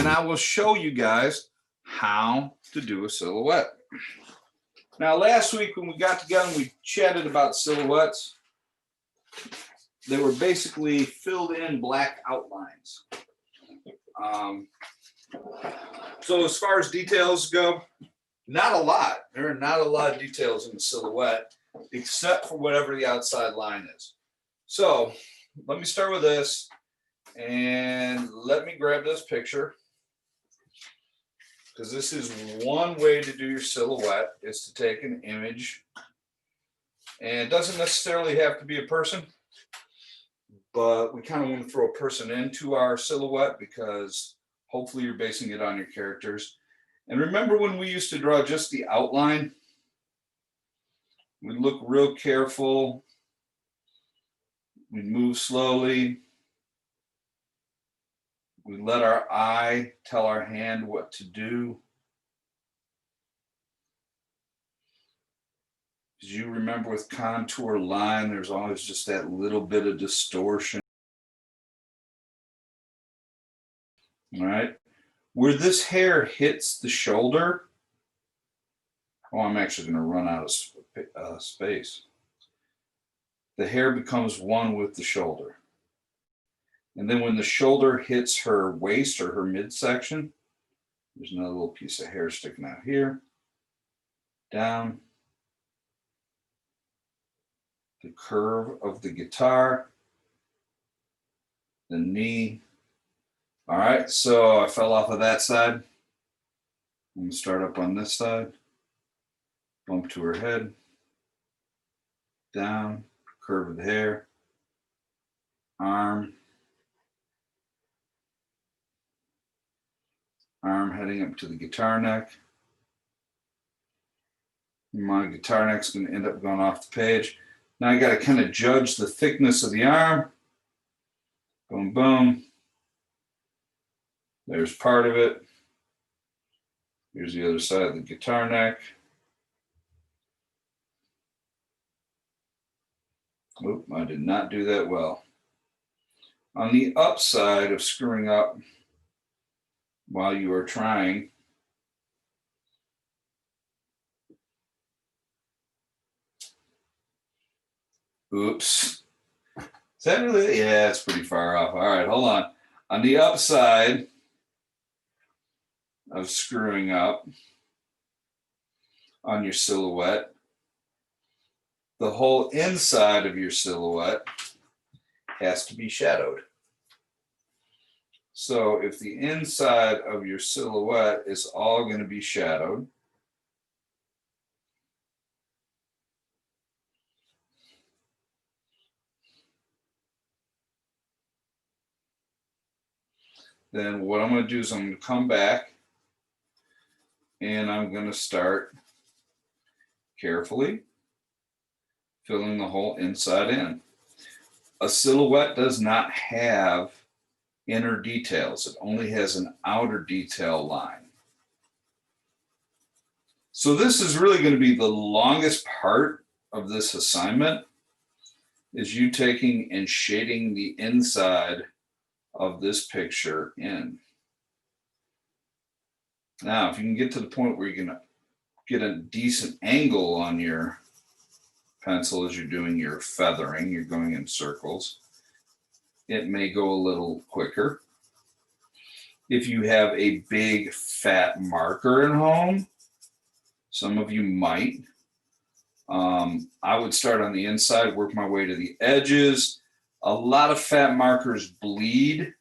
and I will show you guys how to do a silhouette. Now, last week when we got together and we chatted about silhouettes, they were basically filled in black outlines. So as far as details go, not a lot. There are not a lot of details in the silhouette, except for whatever the outside line is. So let me start with this, and let me grab this picture, because this is one way to do your silhouette, is to take an image, and it doesn't necessarily have to be a person, but we kind of want to throw a person into our silhouette because hopefully you're basing it on your characters. And remember when we used to draw just the outline? We'd look real careful. We'd move slowly. We let our eye tell our hand what to do. As you remember with contour line, there's always just that little bit of distortion. All right. Where this hair hits the shoulder, oh, I'm actually going to run out of space. The hair becomes one with the shoulder. And then when the shoulder hits her waist or her midsection, there's another little piece of hair sticking out here, down. The curve of the guitar, the knee. All right, so I fell off of that side. I'm going to start up on this side. Bump to her head, down, curve of the hair, arm heading up to the guitar neck. My guitar neck's going to end up going off the page. Now I got to kind of judge the thickness of the arm. Boom, boom. There's part of it. Here's the other side of the guitar neck. Oop, I did not do that well. On the upside of screwing up while you are trying, oops. Is that really? Yeah, it's pretty far off. All right, hold on. On the upside of screwing up on your silhouette, the whole inside of your silhouette has to be shadowed. So if the inside of your silhouette is all going to be shadowed, then what I'm going to do is I'm going to come back and I'm going to start carefully filling the whole inside in. A silhouette does not have inner details. It only has an outer detail line. So this is really going to be the longest part of this assignment, is you taking and shading the inside of this picture in. Now, if you can get to the point where you can get a decent angle on your pencil as you're doing your feathering, you're going in circles, it may go a little quicker. If you have a big fat marker at home, some of you might. I would start on the inside, work my way to the edges. A lot of fat markers bleed,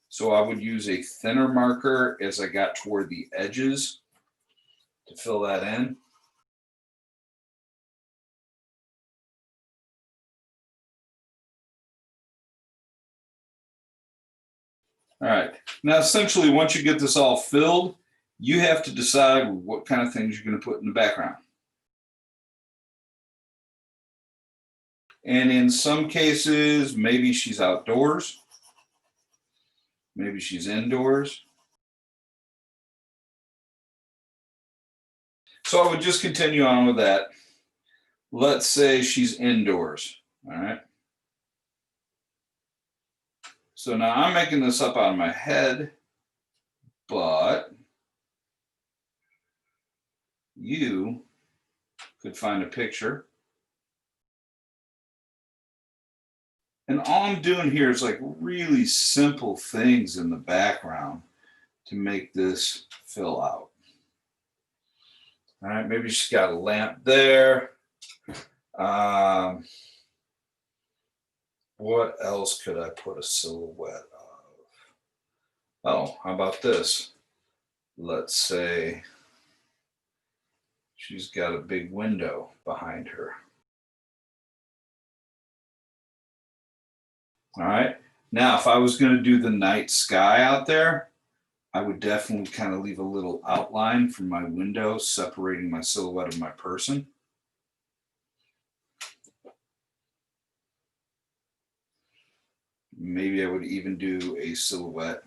so I would use a thinner marker as I got toward the edges to fill that in. All right, now essentially once you get this all filled, you have to decide what kind of things you're going to put in the background. And in some cases, maybe she's outdoors, maybe she's indoors. So I would just continue on with that. Let's say she's indoors, all right? So now I'm making this up out of my head, but you could find a picture. And all I'm doing here is like really simple things in the background to make this fill out. All right, maybe she's got a lamp there. What else could I put a silhouette of? Oh, how about this? Let's say she's got a big window behind her. All right. Now, if I was going to do the night sky out there, I would definitely kind of leave a little outline from my window separating my silhouette of my person. Maybe I would even do a silhouette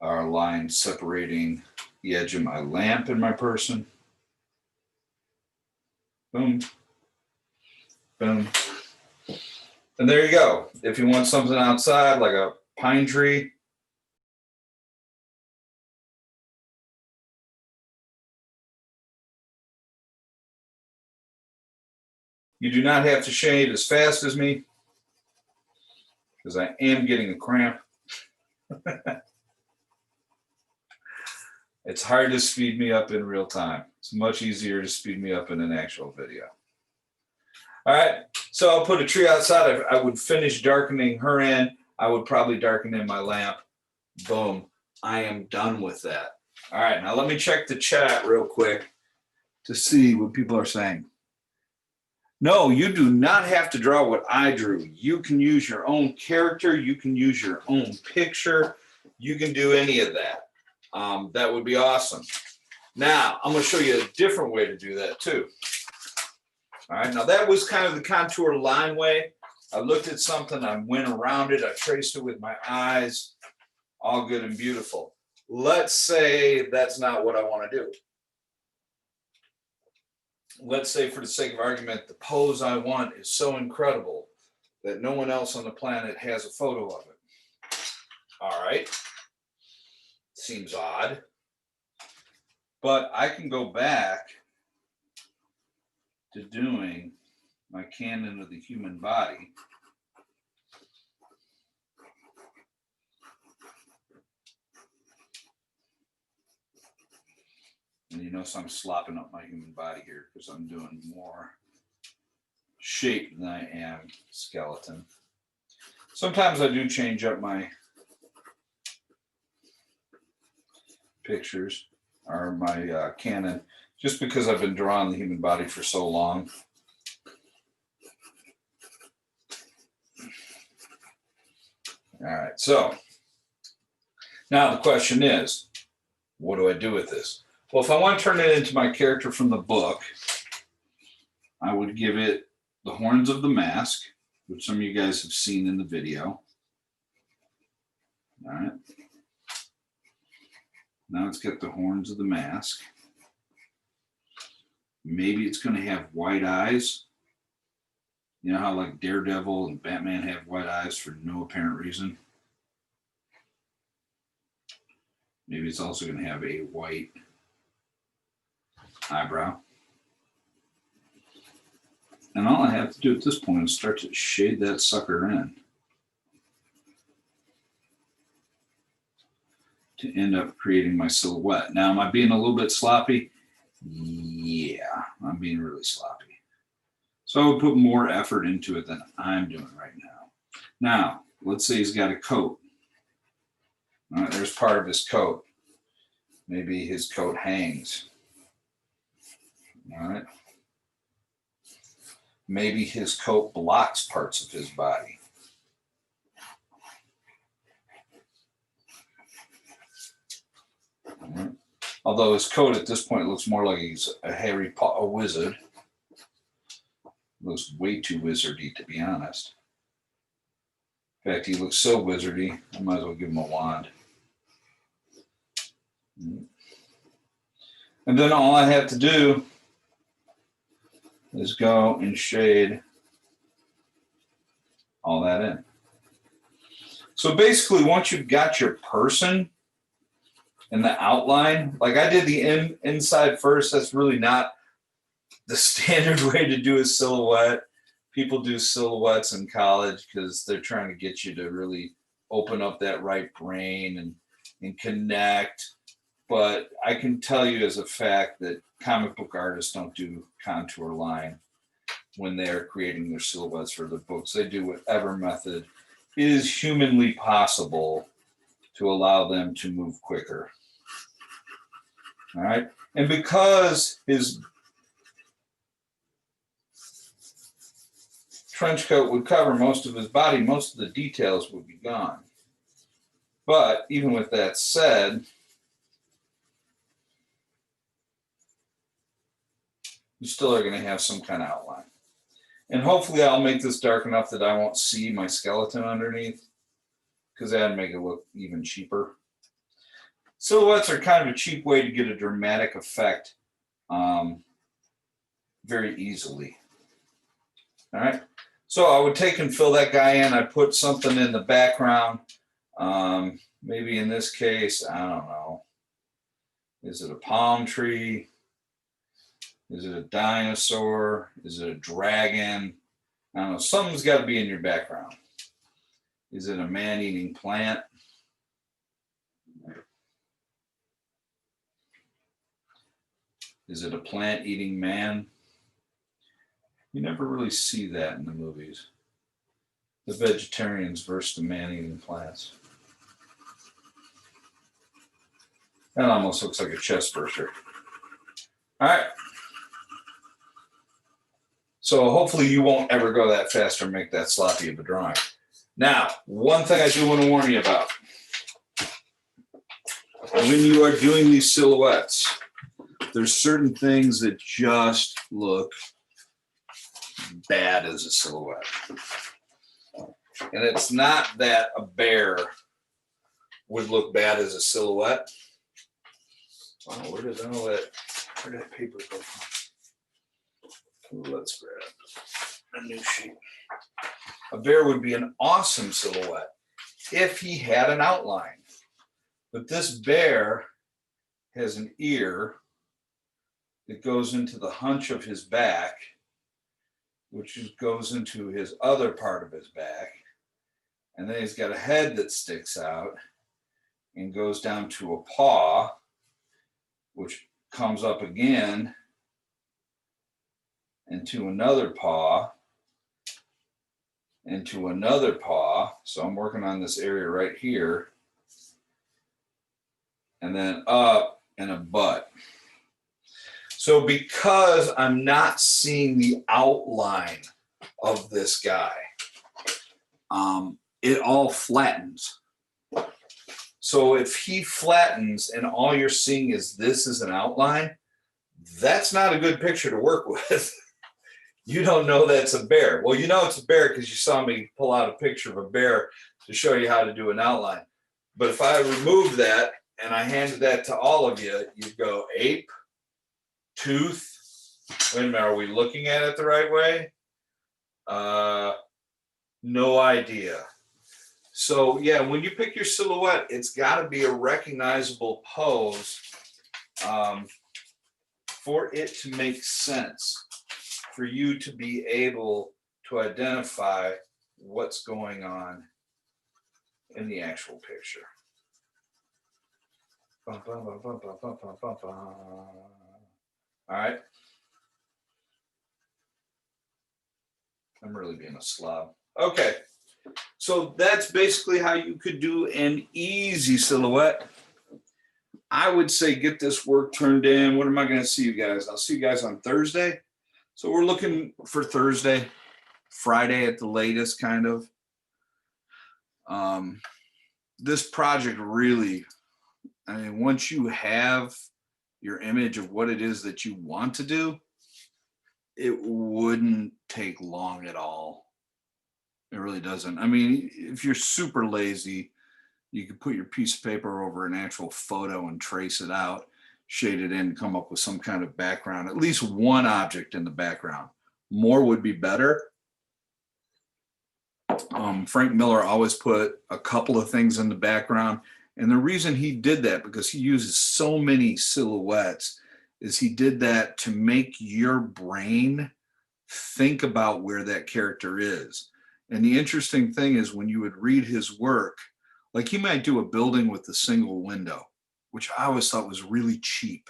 or a line separating the edge of my lamp and my person. Boom. Boom. And there you go. If you want something outside, like a pine tree, you do not have to shade as fast as me because I am getting a cramp. It's hard to speed me up in real time. It's much easier to speed me up in an actual video. All right, so I'll put a tree outside. I would finish darkening her in. I would probably darken in my lamp. Boom, I am done with that. All right, now let me check the chat real quick to see what people are saying. No, you do not have to draw what I drew. You can use your own character. You can use your own picture. You can do any of that. That would be awesome. Now, I'm going to show you a different way to do that too. All right, now that was kind of the contour line way. I looked at something, I went around it, I traced it with my eyes, all good and beautiful. Let's say that's not what I want to do. Let's say, for the sake of argument, the pose I want is so incredible that no one else on the planet has a photo of it. All right. Seems odd. But I can go back to doing my canon of the human body. And you notice I'm slopping up my human body here because I'm doing more shape than I am skeleton. Sometimes I do change up my pictures or my canon just because I've been drawing the human body for so long. All right, so now the question is, what do I do with this? Well, if I want to turn it into my character from the book, I would give it the horns of the mask, which some of you guys have seen in the video. All right. Now it's got the horns of the mask. Maybe it's going to have white eyes. You know how like Daredevil and Batman have white eyes for no apparent reason? Maybe it's also going to have a white eyebrow. And all I have to do at this point is start to shade that sucker in to end up creating my silhouette. Now, am I being a little bit sloppy? Yeah, I'm being really sloppy. So I would put more effort into it than I'm doing right now. Now, let's say he's got a coat. All right, there's part of his coat. Maybe his coat hangs. All right. Maybe his coat blocks parts of his body. All right. Although his coat at this point looks more like he's a wizard. Looks way too wizardy, to be honest. In fact, he looks so wizardy, I might as well give him a wand. And then all I have to do is go and shade all that in. So basically, once you've got your person and the outline. Like I did the inside first. That's really not the standard way to do a silhouette. People do silhouettes in college because they're trying to get you to really open up that right brain and connect. But I can tell you as a fact that comic book artists don't do contour line when they're creating their silhouettes for their books. They do whatever method is humanly possible to allow them to move quicker. All right. And because his trench coat would cover most of his body, most of the details would be gone. But even with that said, you still are going to have some kind of outline. And hopefully I'll make this dark enough that I won't see my skeleton underneath, because that'd make it look even cheaper. Silhouettes are kind of a cheap way to get a dramatic effect very easily. All right. So I would take and fill that guy in. I put something in the background. Maybe in this case, I don't know. Is it a palm tree? Is it a dinosaur? Is it a dragon? I don't know. Something's got to be in your background. Is it a man-eating plant? Is it a plant-eating man? You never really see that in the movies. The vegetarians versus the man-eating plants. That almost looks like a chest burster. All right. So hopefully you won't ever go that fast or make that sloppy of a drawing. Now, one thing I do want to warn you about. When you are doing these silhouettes, there's certain things that just look bad as a silhouette. And it's not that a bear would look bad as a silhouette. Oh, where did that paper go from? Let's grab a new sheet. A bear would be an awesome silhouette if he had an outline. But this bear has an ear that goes into the hunch of his back, which goes into his other part of his back. And then he's got a head that sticks out and goes down to a paw, which comes up again into another paw, into another paw. So I'm working on this area right here. And then up and a butt. So because I'm not seeing the outline of this guy, it all flattens. So if he flattens and all you're seeing is this as an outline, that's not a good picture to work with. You don't know that's a bear. Well, you know it's a bear because you saw me pull out a picture of a bear to show you how to do an outline. But if I remove that and I handed that to all of you, you'd go ape, tooth. Wait a minute, are we looking at it the right way? No idea. So yeah, when you pick your silhouette, it's got to be a recognizable pose for it to make sense, for you to be able to identify what's going on in the actual picture. All right. I'm really being a slob. Okay. So that's basically how you could do an easy silhouette. I would say get this work turned in. What am I going to see you guys? I'll see you guys on Thursday. So we're looking for Thursday, Friday at the latest, kind of. This project really, I mean, once you have your image of what it is that you want to do, it wouldn't take long at all. It really doesn't. I mean, if you're super lazy, you could put your piece of paper over an actual photo and trace it out, shade it in, come up with some kind of background, at least one object in the background. More would be better. Frank Miller always put a couple of things in the background And the reason he did that, because he uses so many silhouettes, is he did that to make your brain think about where that character is. And the interesting thing is when you would read his work, like he might do a building with a single window, which I always thought was really cheap.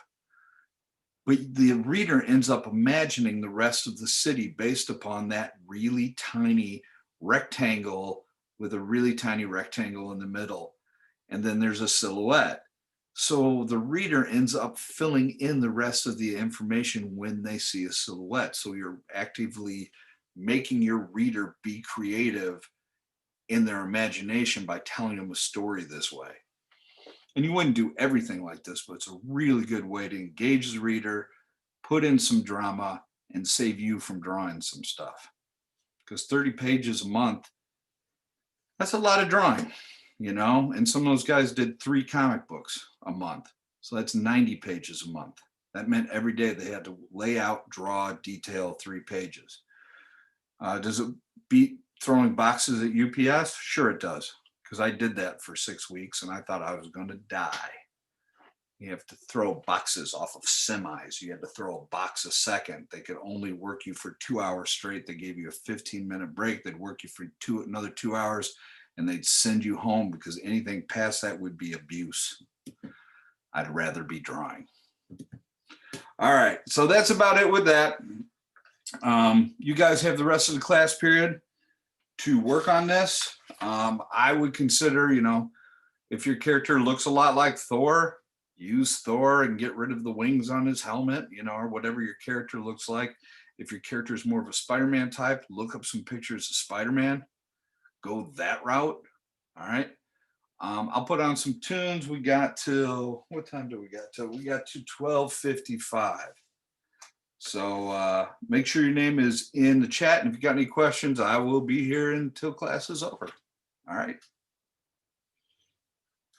But the reader ends up imagining the rest of the city based upon that really tiny rectangle with a really tiny rectangle in the middle. And then there's a silhouette. So the reader ends up filling in the rest of the information when they see a silhouette. So you're actively making your reader be creative in their imagination by telling them a story this way. And you wouldn't do everything like this, but it's a really good way to engage the reader, put in some drama, and save you from drawing some stuff. Because 30 pages a month, that's a lot of drawing, you know? And some of those guys did 3 comic books a month. So that's 90 pages a month. That meant every day they had to lay out, draw, detail 3 pages. Does it beat throwing boxes at UPS? Sure it does, because I did that for 6 weeks and I thought I was going to die. You have to throw boxes off of semis. You had to throw a box a second. They could only work you for 2 hours straight. They gave you a 15-minute break. They'd work you for another 2 hours, and they'd send you home because anything past that would be abuse. I'd rather be drawing. All right, so that's about it with that. You guys have the rest of the class period to work on this. I would consider, you know, if your character looks a lot like Thor, use Thor and get rid of the wings on his helmet, you know, or whatever your character looks like. If your character is more of a Spider-Man type, look up some pictures of Spider-Man. Go that route. All right. I'll put on some tunes. We got till, what time do we got till? We got to 12:55. So make sure your name is in the chat. And if you got any questions, I will be here until class is over. All right.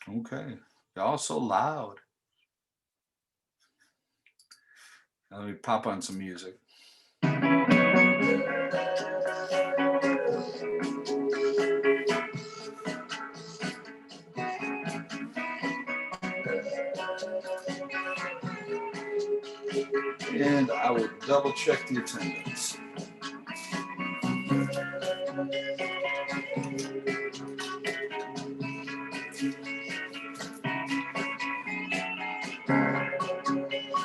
Okay. Y'all so loud. Now let me pop on some music. And I will double check the attendance.